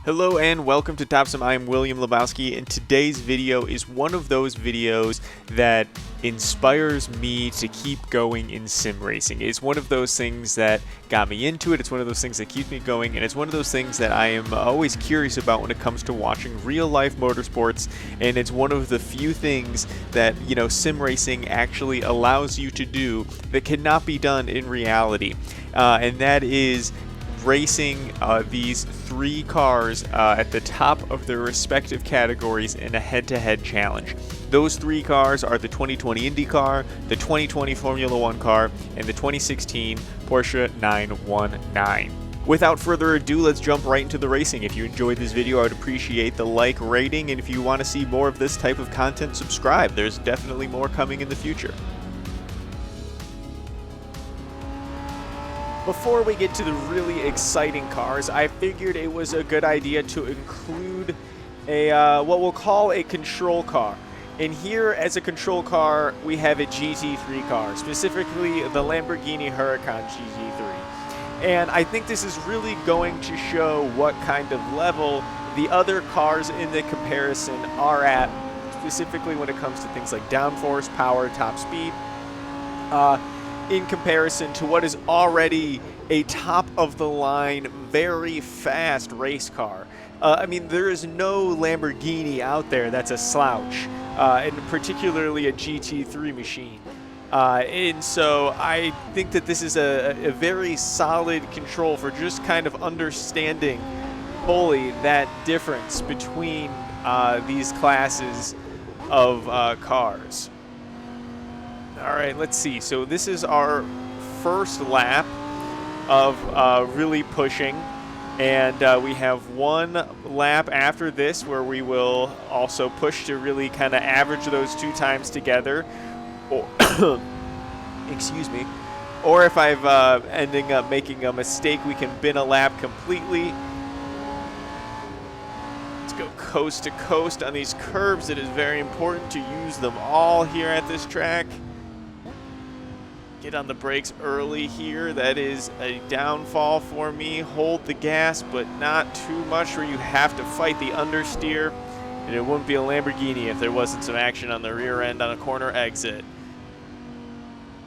Hello and welcome to Topsum. I'm William Lebowski, and today's video is one of those videos that inspires me to keep going in sim racing. It's one of those things that got me into it, it's one of those things that keeps me going, and it's one of those things that I am always curious about when it comes to watching real-life motorsports, and it's one of the few things that, sim racing actually allows you to do that cannot be done in reality, and that is racing these three cars at the top of their respective categories in a head-to-head challenge. Those three cars are the 2020 IndyCar, the 2020 Formula 1 car, and the 2016 Porsche 919. Without further ado, let's jump right into the racing. If you enjoyed this video, I would appreciate the like rating, and if you want to see more of this type of content, subscribe. There's definitely more coming in the future. Before we get to the really exciting cars, I figured it was a good idea to include a what we'll call a control car. And here, as a control car, we have a GT3 car, specifically the Lamborghini Huracan GT3. And I think this is really going to show what kind of level the other cars in the comparison are at, specifically when it comes to things like downforce, power, top speed, in comparison to what is already a top-of-the-line, very fast race car. I mean, there is no Lamborghini out there that's a slouch, and particularly a GT3 machine. And so I think that this is a very solid control for just kind of understanding fully that difference between these classes of cars. All right, let's see. So this is our first lap of really pushing, and we have one lap after this where we will also push to really kind of average those two times together, or excuse me, or if I've ending up making a mistake, we can bin a lap completely. Let's go coast to coast on these curbs. It is very important to use them all here at this track. Get on the brakes early here. That is a downfall for me. Hold the gas, but not too much where you have to fight the understeer. And it wouldn't be a Lamborghini if there wasn't some action on the rear end on a corner exit.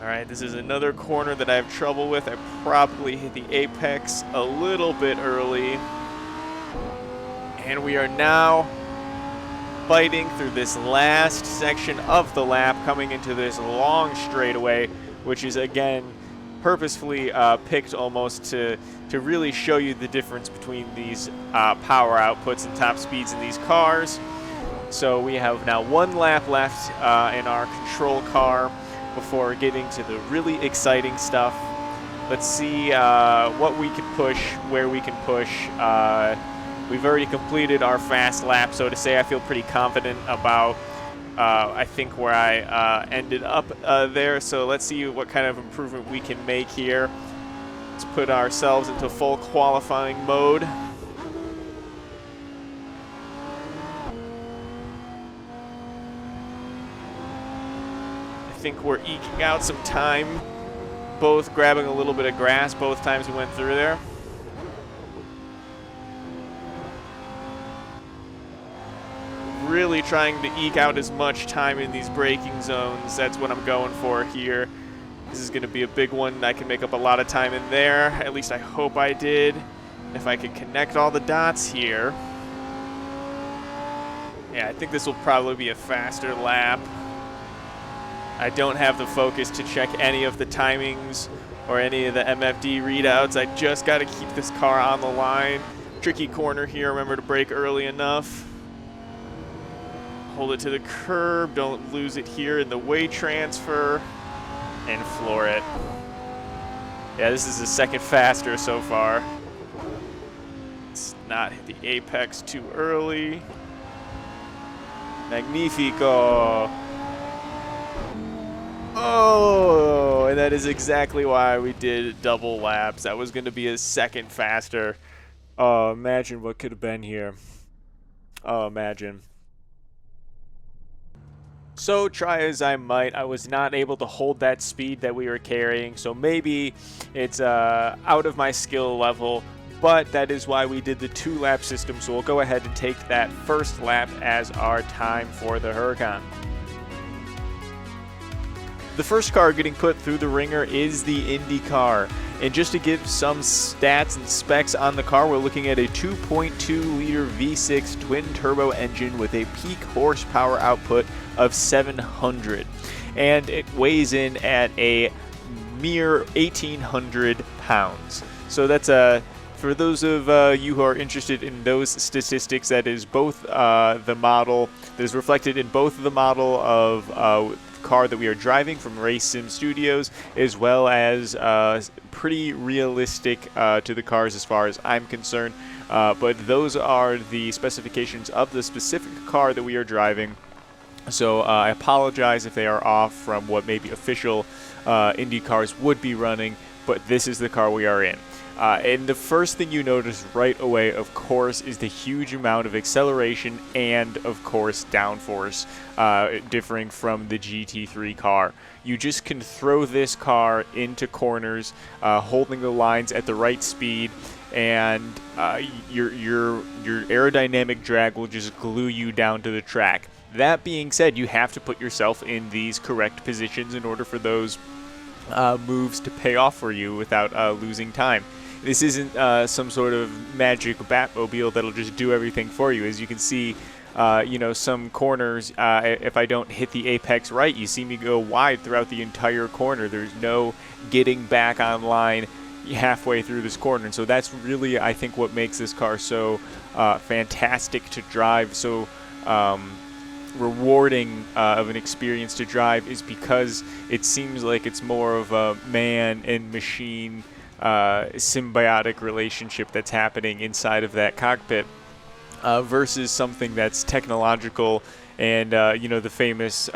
All right, this is another corner that I have trouble with. I probably hit the apex a little bit early. And we are now fighting through this last section of the lap, coming into this long straightaway, which is, again, purposefully picked almost to really show you the difference between these power outputs and top speeds in these cars. So we have now one lap left in our control car before getting to the really exciting stuff. Let's see what we can push, where we can push. We've already completed our fast lap, so to say. I feel pretty confident about I think where I ended up there. So let's see what kind of improvement we can make here. Let's put ourselves into full qualifying mode. I think we're eking out some time, both grabbing a little bit of grass both times we went through there. Really trying to eke out as much time in these braking zones. That's what I'm going for here. This is going to be a big one. I can make up a lot of time in there. At least I hope I did. If I could connect all the dots here. Yeah, I think this will probably be a faster lap. I don't have the focus to check any of the timings or any of the MFD readouts. I just got to keep this car on the line. Tricky corner here. Remember to brake early enough. Hold it to the curb, don't lose it here in the weight transfer, and floor it. Yeah, this is the second faster so far. Let's not hit the apex too early. Magnifico. Oh, and that is exactly why we did double laps. That was going to be a second faster. Oh, imagine what could have been here. Oh, imagine. So try as I might, I was not able to hold that speed that we were carrying, so maybe it's out of my skill level, but that is why we did the 2-lap system. So we'll go ahead and take that first lap as our time for the Huracan. The first car getting put through the ringer is the Indy car. And just to give some stats and specs on the car, we're looking at a 2.2-liter V6 twin-turbo engine with a peak horsepower output of 700. And it weighs in at a mere 1,800 pounds. So that's for those of you who are interested in those statistics, that is both the model that is reflected in both the model of car that we are driving from Race Sim Studios, as well as pretty realistic to the cars as far as I'm concerned. But those are the specifications of the specific car that we are driving. So I apologize if they are off from what maybe official Indy cars would be running, but this is the car we are in. And the first thing you notice right away, of course, is the huge amount of acceleration and, of course, downforce differing from the GT3 car. You just can throw this car into corners, holding the lines at the right speed, and your aerodynamic drag will just glue you down to the track. That being said, you have to put yourself in these correct positions in order for those moves to pay off for you without losing time. This isn't some sort of magic Batmobile that'll just do everything for you. As you can see, some corners, if I don't hit the apex right, you see me go wide throughout the entire corner. There's no getting back online halfway through this corner. And so that's really, I think, what makes this car so fantastic to drive, so rewarding of an experience to drive, is because it seems like it's more of a man and machine symbiotic relationship that's happening inside of that cockpit versus something that's technological. And the famous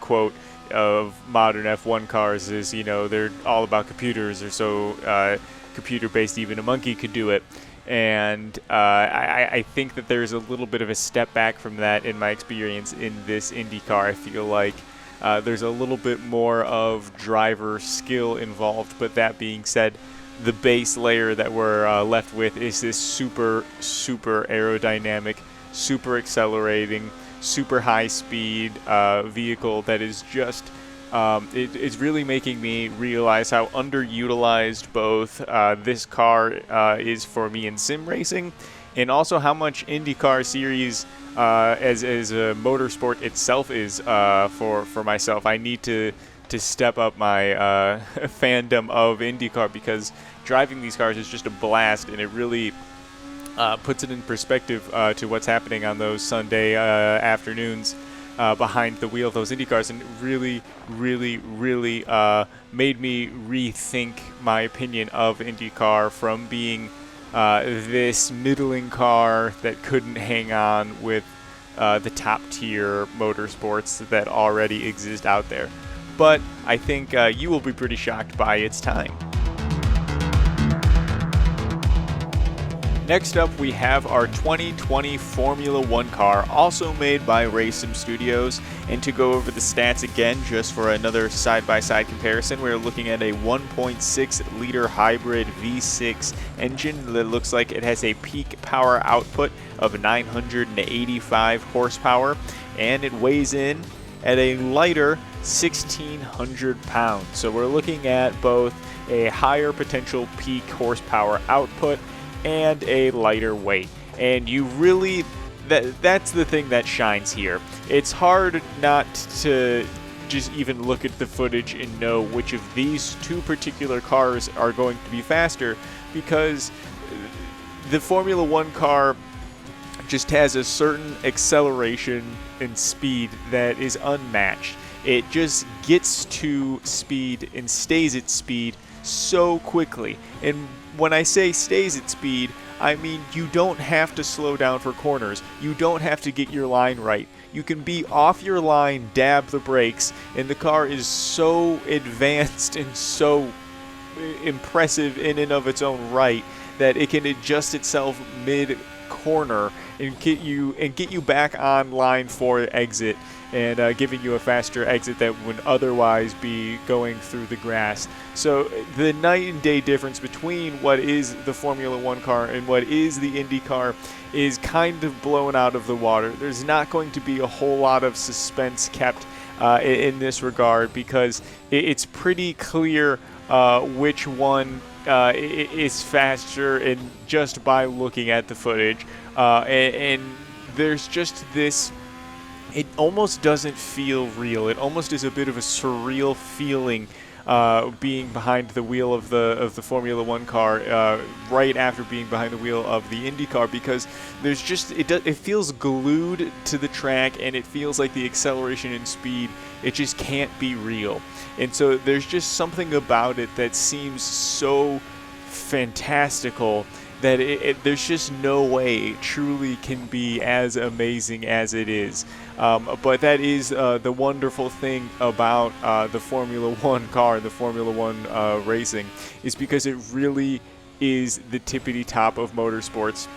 quote of modern F1 cars is, they're all about computers. They're so computer-based, even a monkey could do it. And I think that there's a little bit of a step back from that in my experience in this Indy car. I feel like there's a little bit more of driver skill involved. But that being said, the base layer that we're left with is this super aerodynamic, super accelerating, super high speed vehicle that is just it's really making me realize how underutilized both this car is for me in sim racing, and also how much IndyCar series as a motorsport itself is for myself. I need to step up my fandom of IndyCar, because driving these cars is just a blast, and it really puts it in perspective to what's happening on those Sunday afternoons behind the wheel of those Indy cars, and it really made me rethink my opinion of IndyCar from being this middling car that couldn't hang on with the top tier motorsports that already exist out there. But I think you will be pretty shocked by its time. Next up, we have our 2020 Formula 1 car, also made by Race Sim Studios. And to go over the stats again, just for another side-by-side comparison, we're looking at a 1.6-liter hybrid V6 engine that looks like it has a peak power output of 985 horsepower, and it weighs in at a lighter 1,600 pounds. So we're looking at both a higher potential peak horsepower output and a lighter weight. And you really, that's the thing that shines here. It's hard not to just even look at the footage and know which of these two particular cars are going to be faster, because the Formula 1 car just has a certain acceleration and speed that is unmatched. It just gets to speed and stays at speed so quickly. And when I say stays at speed, I mean you don't have to slow down for corners. You don't have to get your line right. You can be off your line, dab the brakes, and the car is so advanced and so impressive in and of its own right that it can adjust itself corner and get you back on line for exit, and giving you a faster exit that would otherwise be going through the grass. So the night and day difference between what is the Formula One car and what is the Indy car is kind of blown out of the water. There's not going to be a whole lot of suspense kept in this regard, because it's pretty clear which one is faster, and just by looking at the footage. And there's just this, it almost doesn't feel real. It almost is a bit of a surreal feeling being behind the wheel of the Formula One car right after being behind the wheel of the Indy car, because there's just it feels glued to the track, and it feels like the acceleration and speed, it just can't be real. And so there's just something about it that seems so fantastical that there's just no way it truly can be as amazing as it is. But that is the wonderful thing about the Formula One car, the Formula One racing, is because it really is the tippity top of motorsports.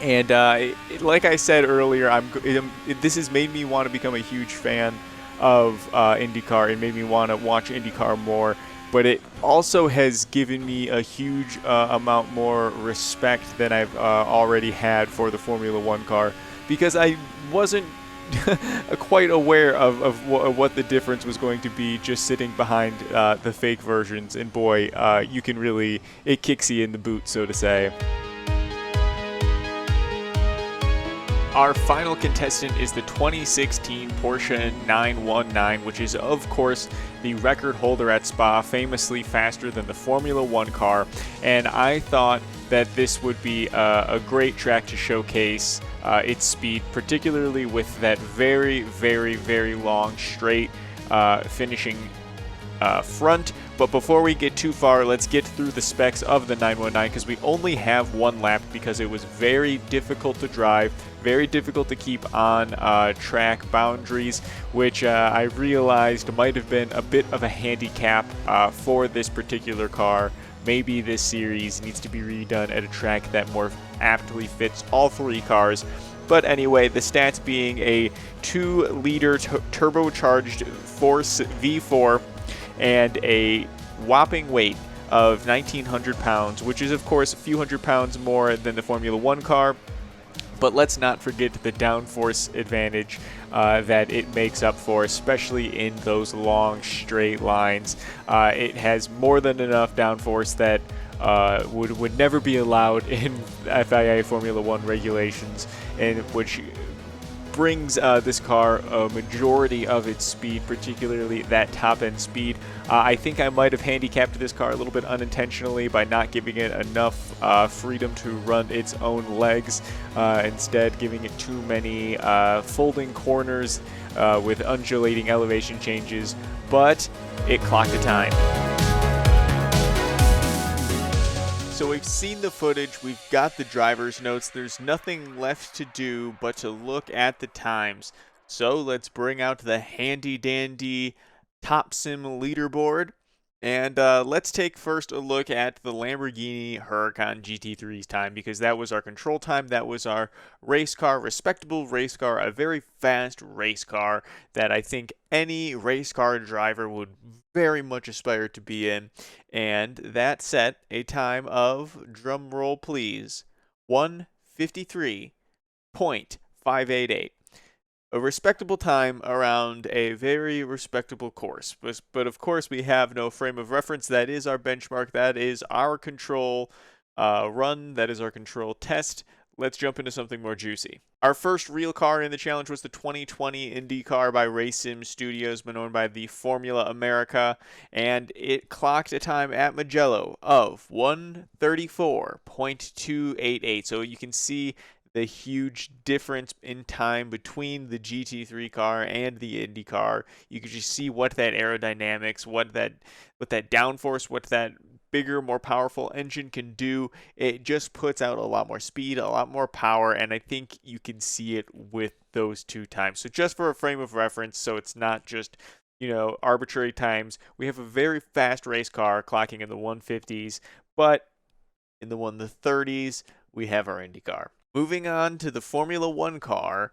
And like I said earlier, this has made me want to become a huge fan of IndyCar, and made me want to watch IndyCar more. But it also has given me a huge amount more respect than I've already had for the Formula One car, because I wasn't quite aware of what the difference was going to be just sitting behind the fake versions. And boy, you can really, it kicks you in the boot, so to say. Our final contestant is the 2016 Porsche 919, which is, of course, the record holder at Spa, famously faster than the Formula One car. And I thought that this would be a great track to showcase its speed, particularly with that very, very, very long straight finishing front. But before we get too far, let's get through the specs of the 919, because we only have one lap, because it was very difficult to drive, very difficult to keep on track boundaries, which I realized might have been a bit of a handicap for this particular car. Maybe this series needs to be redone at a track that more aptly fits all three cars. But anyway, the stats being a 2-liter turbocharged Force V4 and a whopping weight of 1,900 pounds, which is, of course, a few hundred pounds more than the Formula One car. But let's not forget the downforce advantage that it makes up for, especially in those long straight lines. It has more than enough downforce that would never be allowed in FIA Formula One regulations, and which brings this car a majority of its speed, particularly that top-end speed. I think I might have handicapped this car a little bit unintentionally by not giving it enough freedom to run its own legs, instead giving it too many folding corners with undulating elevation changes, but it clocked a time. So we've seen the footage, we've got the driver's notes, there's nothing left to do but to look at the times. So let's bring out the handy dandy Top Sim leaderboard, and let's take first a look at the Lamborghini Huracan GT3's time, because that was our control time, that was our race car, respectable race car, a very fast race car that I think any race car driver would very much aspire to be in. And that set a time of, drum roll please, 1:53.588. A respectable time around a very respectable course. But of course, we have no frame of reference. That is our benchmark. That is our control run. That is our control test. Let's jump into something more juicy. Our first real car in the challenge was the 2020 IndyCar by RaceSim Studios, known by the Formula America, and it clocked a time at Mugello of 1:34.288. So you can see the huge difference in time between the GT3 car and the Indy car. You can just see what that aerodynamics, what that downforce, what that bigger, more powerful engine can do. It just puts out a lot more speed, a lot more power, and I think you can see it with those two times. So just for a frame of reference, so it's not just, arbitrary times, we have a very fast race car clocking in the 150s, but in the 130s, we have our Indy car. Moving on to the Formula One car,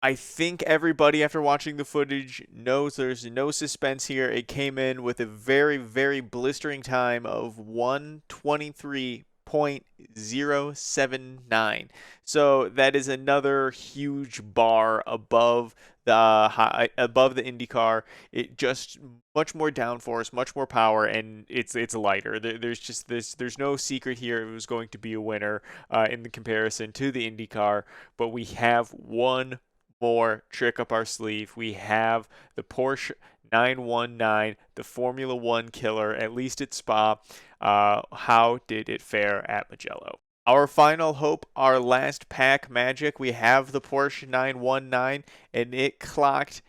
I think everybody, after watching the footage, knows there's no suspense here. It came in with a very, very blistering time of 1:23.079. So that is another huge bar above above the IndyCar. It just much more downforce, much more power, and it's lighter. There's just this. There's no secret here. It was going to be a winner in the comparison to the IndyCar, but we have one more trick up our sleeve. We have the Porsche 919, the Formula One killer, at least at Spa. How did it fare at Mugello? Our final hope, our last pack magic, we have the Porsche 919, and it clocked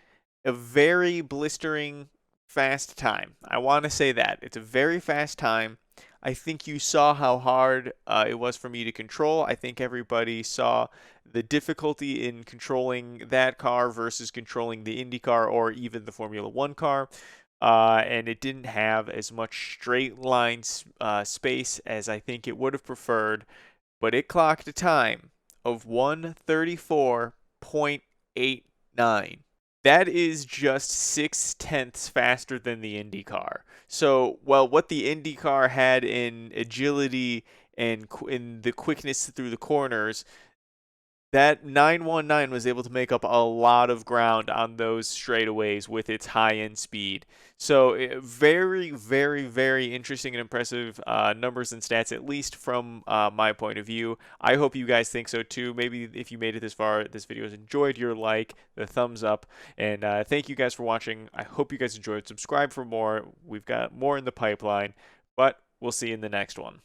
a very blistering fast time. I want to say that. It's a very fast time. I think you saw how hard it was for me to control. I think everybody saw the difficulty in controlling that car versus controlling the Indy car or even the Formula One car. And it didn't have as much straight line space as I think it would have preferred, but it clocked a time of 1:34.89. That is just 6/10 faster than the Indy car. So, well, what the Indy car had in agility and in the quickness through the corners, that 919 was able to make up a lot of ground on those straightaways with its high-end speed. So very, very, very interesting and impressive numbers and stats, at least from my point of view. I hope you guys think so too. Maybe if you made it this far, this video has enjoyed your like, the thumbs up, and thank you guys for watching. I hope you guys enjoyed. Subscribe for more. We've got more in the pipeline, but we'll see you in the next one.